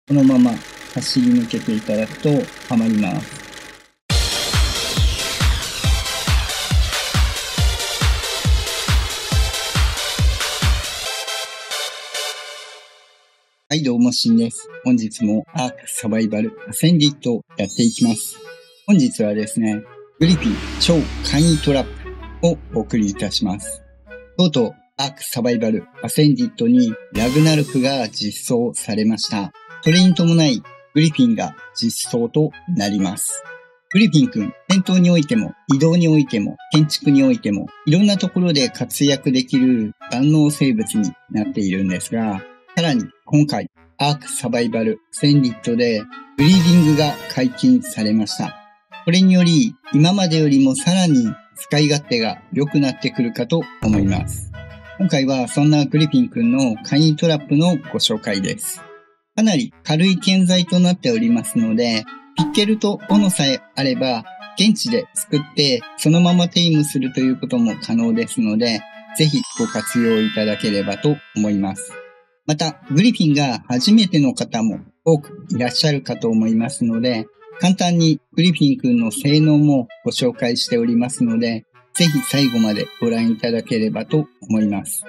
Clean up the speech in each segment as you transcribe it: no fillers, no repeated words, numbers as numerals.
このまま走り抜けていただくとはまります。はい、どうもしんです。本日もアークサバイバルアセンディットをやっていきます。本日はですね、グリフィン超簡易トラップをお送りいたします。とうとうアークサバイバルアセンディットにラグナルクが実装されました。それに伴いグリフィンが実装となります。グリフィン君、戦闘においても移動においても建築においてもいろんなところで活躍できる万能生物になっているんですが、さらに今回アークサバイバルアセンディットでブリーディングが解禁されました。これにより今までよりもさらに使い勝手が良くなってくるかと思います。今回はそんなグリフィン君の簡易トラップのご紹介です。かなり軽い建材となっておりますので、ピッケルと斧さえあれば現地で作ってそのままテイムするということも可能ですので、ぜひご活用いただければと思います。また、グリフィンが初めての方も多くいらっしゃるかと思いますので、簡単にグリフィン君の性能もご紹介しておりますので、ぜひ最後までご覧いただければと思います。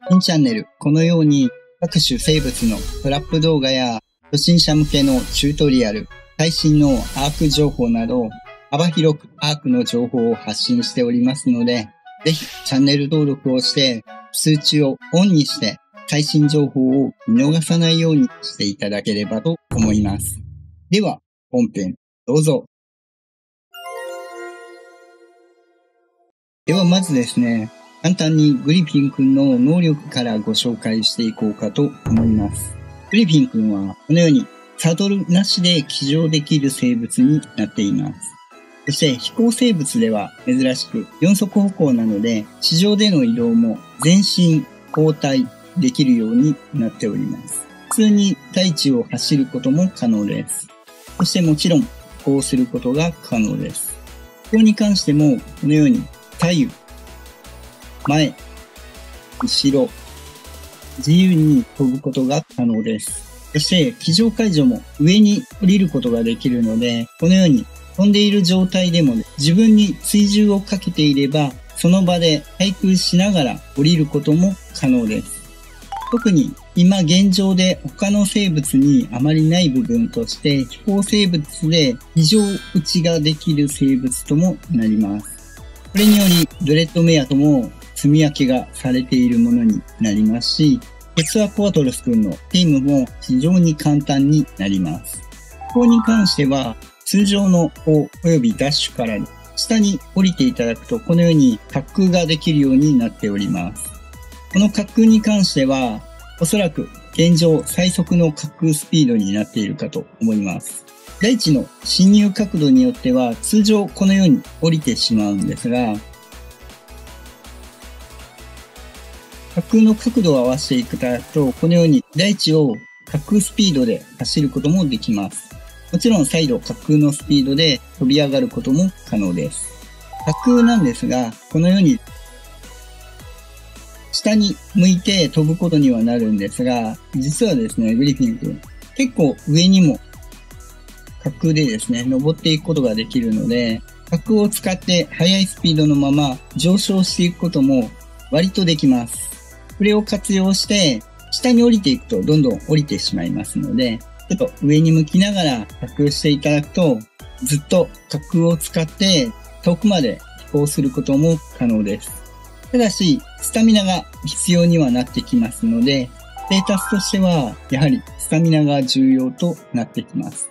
本チャンネル、このように各種生物のトラップ動画や初心者向けのチュートリアル、最新のアーク情報など、幅広くアークの情報を発信しておりますので、ぜひチャンネル登録をして通知をオンにして最新情報を見逃さないようにしていただければと思います。では、本編どうぞ。ではまずですね、簡単にグリフィン君の能力からご紹介していこうかと思います。グリフィン君はこのようにサドルなしで騎乗できる生物になっています。そして飛行生物では珍しく4足歩行なので、地上での移動も全身交代できるようになっております。普通に大地を走ることも可能です。そしてもちろん飛行することが可能です。飛行に関してもこのように左右、前、後ろ、自由に飛ぶことが可能です。そして機上解除も上に降りることができるので、このように飛んでいる状態でも自分に追従をかけていれば、その場で対空しながら降りることも可能です。特に今現状で他の生物にあまりない部分として飛行生物で非常撃ちができる生物ともなります。これによりドレッドメアとも積み分けがされているものになりますし、ケツアコアトルス君のティームも非常に簡単になります。飛行に関しては通常の歩およびダッシュから下に降りていただくとこのように滑空ができるようになっております。この滑空に関しては、おそらく現状最速の滑空スピードになっているかと思います。大地の侵入角度によっては通常このように降りてしまうんですが、滑空の角度を合わせていくと、このように大地を滑空スピードで走ることもできます。もちろん再度滑空のスピードで飛び上がることも可能です。滑空なんですが、このように下に向いて飛ぶことにはなるんですが、実はですね、グリフィン君、結構上にも滑空でですね、登っていくことができるので、滑空を使って速いスピードのまま上昇していくことも割とできます。これを活用して、下に降りていくとどんどん降りてしまいますので、ちょっと上に向きながら滑空していただくと、ずっと滑空を使って遠くまで飛行することも可能です。ただし、スタミナが必要にはなってきますので、ステータスとしては、やはりスタミナが重要となってきます。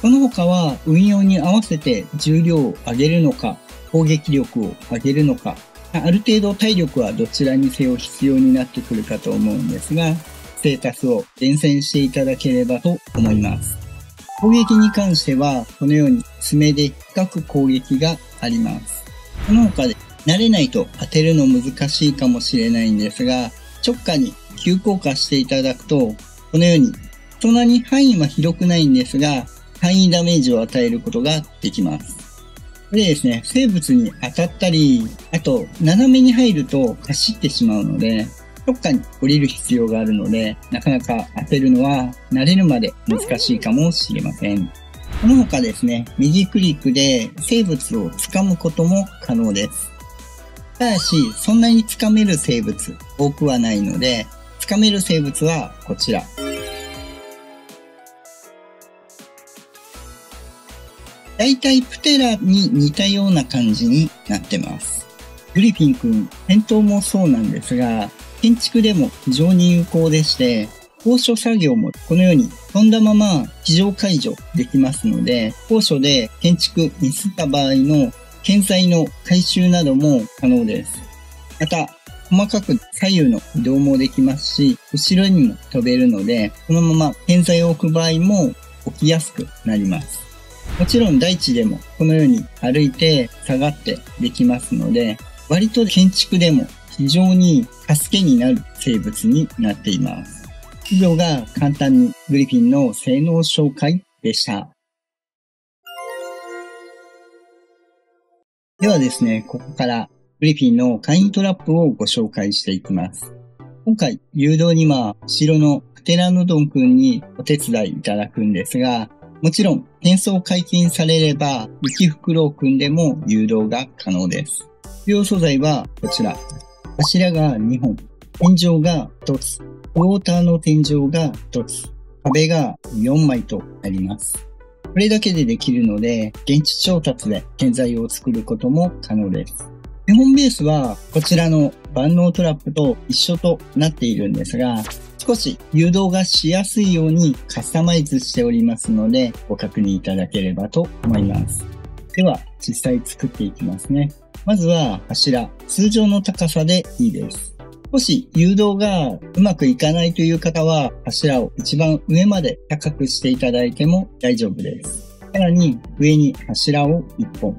その他は、運用に合わせて重量を上げるのか、攻撃力を上げるのか、ある程度体力はどちらにせよ必要になってくるかと思うんですが、ステータスを厳選していただければと思います。攻撃に関しては、このように爪で深く攻撃があります。その他で慣れないと当てるの難しいかもしれないんですが、直下に急降下していただくと、このように、そんなに範囲は広くないんですが、範囲ダメージを与えることができます。これですね、生物に当たったり、あと、斜めに入ると走ってしまうので、どっかに降りる必要があるので、なかなか焦るのは慣れるまで難しいかもしれません。この他ですね、右クリックで生物を掴むことも可能です。ただし、そんなに掴める生物多くはないので、掴める生物はこちら。だいたいプテラに似たような感じになってます。グリフィン君、戦闘もそうなんですが、建築でも非常に有効でして、高所作業もこのように飛んだまま地上解除できますので、高所で建築ミスった場合の建材の回収なども可能です。また、細かく左右の移動もできますし、後ろにも飛べるので、このまま建材を置く場合も置きやすくなります。もちろん大地でもこのように歩いて下がってできますので、割と建築でも非常に助けになる生物になっています。以上が簡単にグリフィンの性能紹介でした。ではですね、ここからグリフィンの簡易トラップをご紹介していきます。今回、誘導には後ろのプテラノドン君にお手伝いいただくんですが、もちろん転送解禁されれば雪フクロウ君でも誘導が可能です。必要素材はこちら。柱が2本、天井が1つ、ウォーターの天井が1つ、壁が4枚となります。これだけでできるので、現地調達で建材を作ることも可能です。基本ベースはこちらの万能トラップと一緒となっているんですが、少し誘導がしやすいようにカスタマイズしておりますので、ご確認いただければと思います。では、実際作っていきますね。まずは柱、通常の高さでいいです。もし誘導がうまくいかないという方は、柱を一番上まで高くしていただいても大丈夫です。さらに上に柱を1本。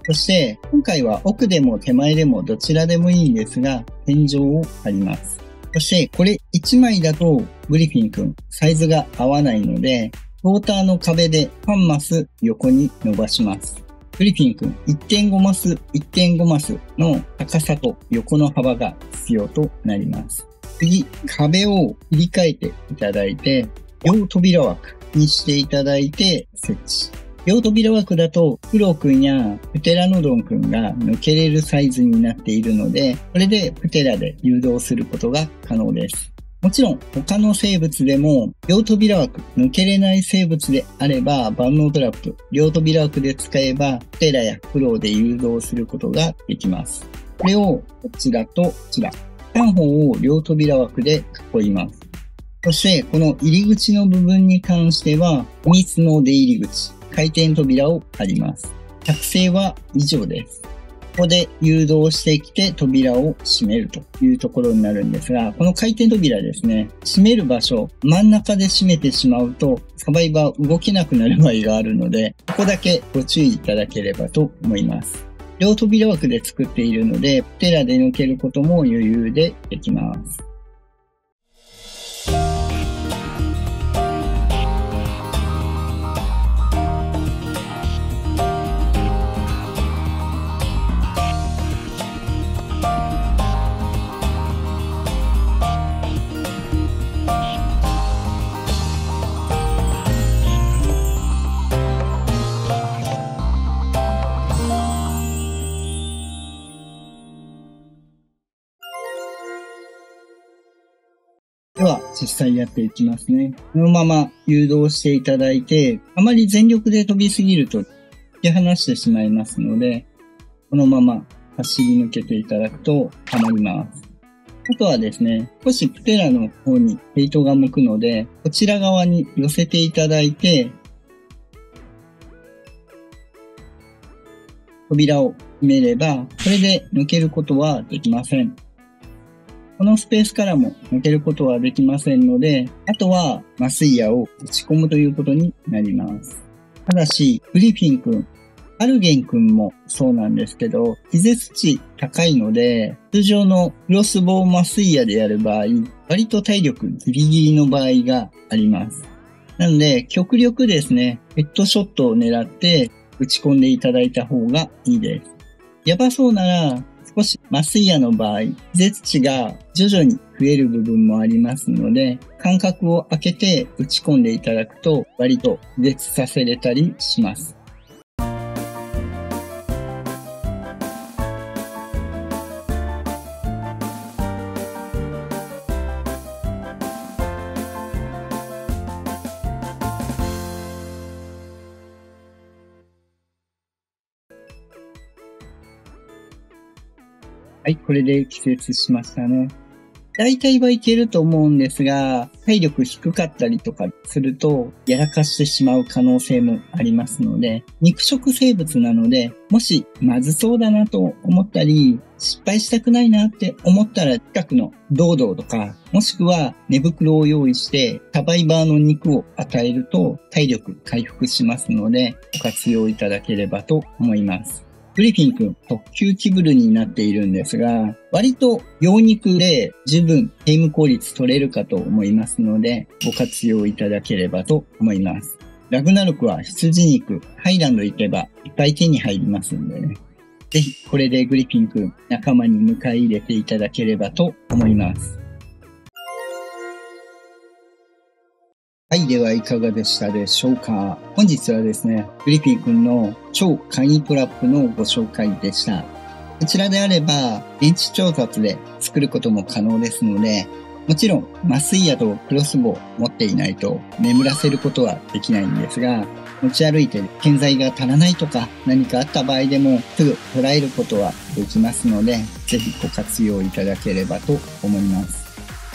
そして今回は奥でも手前でもどちらでもいいんですが、天井を張ります。そしてこれ1枚だとグリフィン君サイズが合わないので、ウォーターの壁で3マス横に伸ばします。グリフィン君 1.5 マス 1.5 マスの高さと横の幅が必要となります。次、壁を切り替えていただいて、両扉枠にしていただいて設置。両扉枠だとフクロウ君やプテラノドン君が抜けれるサイズになっているので、これでプテラで誘導することが可能です。もちろん他の生物でも両扉枠抜けれない生物であれば万能トラップ両扉枠で使えばプテラやフクロウで誘導することができます。これをこちらとこちら3本を両扉枠で囲います。そしてこの入り口の部分に関しては秘密の出入り口回転扉を貼ります。着生は以上です。ここで誘導してきて扉を閉めるというところになるんですが、この回転扉ですね、閉める場所、真ん中で閉めてしまうとサバイバー動けなくなる場合があるので、ここだけご注意いただければと思います。両扉枠で作っているので、プテラで抜けることも余裕でできます。では、実際やっていきますね。このまま誘導していただいて、あまり全力で飛びすぎると引き離してしまいますので、このまま走り抜けていただくとはまります。あとはですね、少しプテラの方にヘイトが向くので、こちら側に寄せていただいて、扉を閉めれば、これで抜けることはできません。このスペースからも抜けることはできませんので、あとは麻酔矢を打ち込むということになります。ただし、グリフィン君、アルゲン君もそうなんですけど、気絶値高いので、通常のクロスボウ麻酔矢でやる場合、割と体力ギリギリの場合があります。なので、極力ですね、ヘッドショットを狙って打ち込んでいただいた方がいいです。やばそうなら、少し麻酔矢の場合、気絶値が徐々に増える部分もありますので、間隔を空けて打ち込んでいただくと割と気絶させれたりします。はい、これで気絶しましたね。大体はいけると思うんですが、体力低かったりとかすると、やらかしてしまう可能性もありますので、肉食生物なので、もしまずそうだなと思ったり、失敗したくないなって思ったら、近くの堂々とか、もしくは寝袋を用意して、サバイバーの肉を与えると体力回復しますので、ご活用いただければと思います。グリフィン君、特級キブルになっているんですが、割と羊肉で十分ゲーム効率取れるかと思いますので、ご活用いただければと思います。ラグナロクは羊肉、ハイランド行けばいっぱい手に入りますんでね。ぜひこれでグリフィン君、仲間に迎え入れていただければと思います。はい、ではいかがでしたでしょうか。本日はですね、グリフィン君の超簡易トラップのご紹介でした。こちらであれば、現地調達で作ることも可能ですので、もちろん麻酔矢とクロスボウを持っていないと眠らせることはできないんですが、持ち歩いて建材が足らないとか何かあった場合でもすぐ捉えることはできますので、ぜひご活用いただければと思います。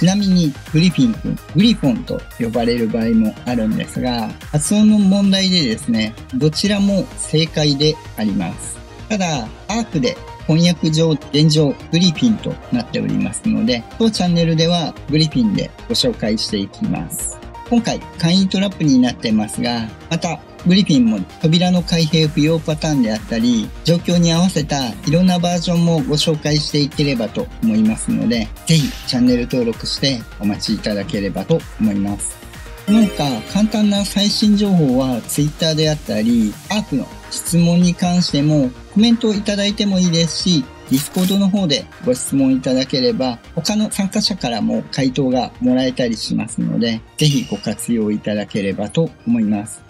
ちなみにグリフィン君、グリフォンと呼ばれる場合もあるんですが、発音の問題でですね、どちらも正解であります。ただ、アークで翻訳上、現状グリフィンとなっておりますので、当チャンネルではグリフィンでご紹介していきます。今回、簡易トラップになってますが、また、グリフィンも扉の開閉不要パターンであったり、状況に合わせたいろんなバージョンもご紹介していければと思いますので、ぜひチャンネル登録してお待ちいただければと思います。この他、簡単な最新情報は Twitter であったり、アークの質問に関してもコメントをいただいてもいいですし、Discord の方でご質問いただければ、他の参加者からも回答がもらえたりしますので、ぜひご活用いただければと思います。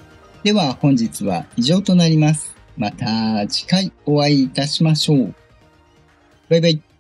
では本日は以上となります。また次回お会いいたしましょう。バイバイ。